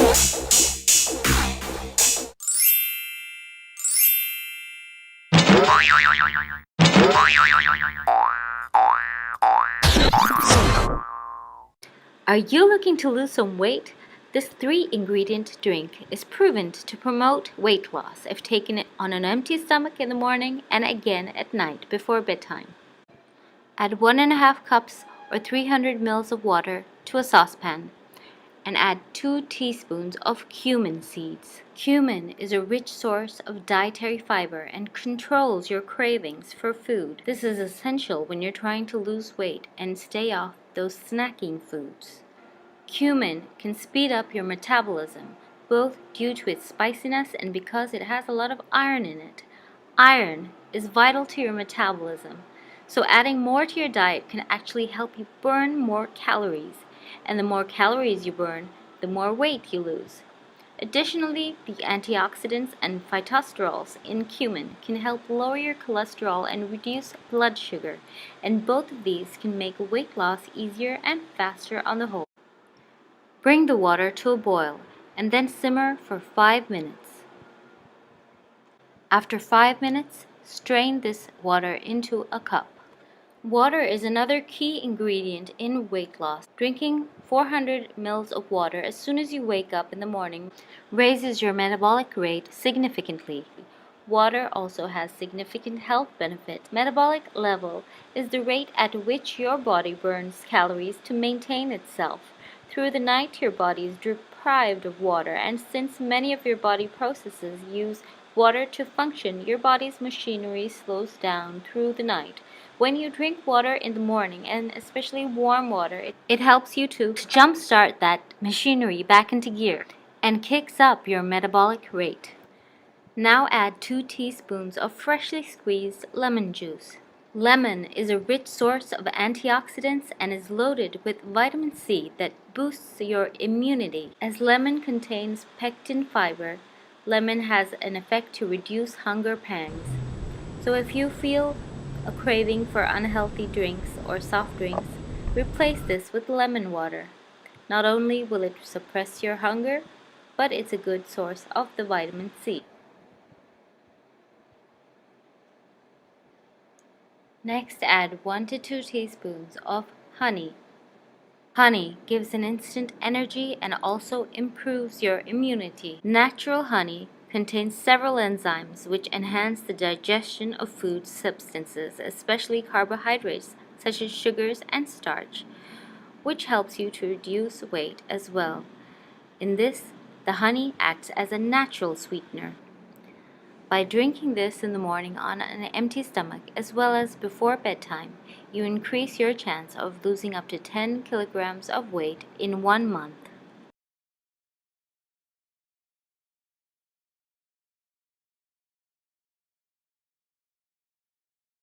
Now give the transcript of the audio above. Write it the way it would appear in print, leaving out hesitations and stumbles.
Are you looking to lose some weight? This 3-ingredient drink is proven to promote weight loss if taken on an empty stomach in the morning and again at night before bedtime. Add 1.5 cups or 300 ml of water to a saucepan and add 2 teaspoons of cumin seeds. Cumin is a rich source of dietary fiber and controls your cravings for food. This is essential when you're trying to lose weight and stay off those snacking foods. Cumin can speed up your metabolism, both due to its spiciness and because it has a lot of iron in it. Iron is vital to your metabolism, so adding more to your diet can actually help you burn more calories, and the more calories you burn, the more weight you lose. Additionally, the antioxidants and phytosterols in cumin can help lower your cholesterol and reduce blood sugar, and both of these can make weight loss easier and faster on the whole. Bring the water to a boil and then simmer for 5 minutes. After 5 minutes, strain this water into a cup. Water is another key ingredient in weight loss. Drinking 400 ml of water as soon as you wake up in the morning raises your metabolic rate significantly. Water also has significant health benefits. Metabolic level is the rate at which your body burns calories to maintain itself. Through the night, your body is deprived of water, and since many of your body processes use water to function, your body's machinery slows down through the night. When you drink water in the morning, and especially warm water, it helps you to jumpstart that machinery back into gear and kicks up your metabolic rate. Now add 2 teaspoons of freshly squeezed lemon juice. Lemon is a rich source of antioxidants and is loaded with vitamin C that boosts your immunity. As lemon contains pectin fiber, lemon has an effect to reduce hunger pangs. So if you feel a craving for unhealthy drinks or soft drinks, replace this with lemon water. Not only will it suppress your hunger, but it's a good source of the vitamin C. Next, add 1 to 2 teaspoons of honey. Honey gives an instant energy and also improves your immunity. Natural honey contains several enzymes which enhance the digestion of food substances, especially carbohydrates such as sugars and starch, which helps you to reduce weight as well. In this, the honey acts as a natural sweetener. By drinking this in the morning on an empty stomach as well as before bedtime, you increase your chance of losing up to 10 kilograms of weight in 1 month.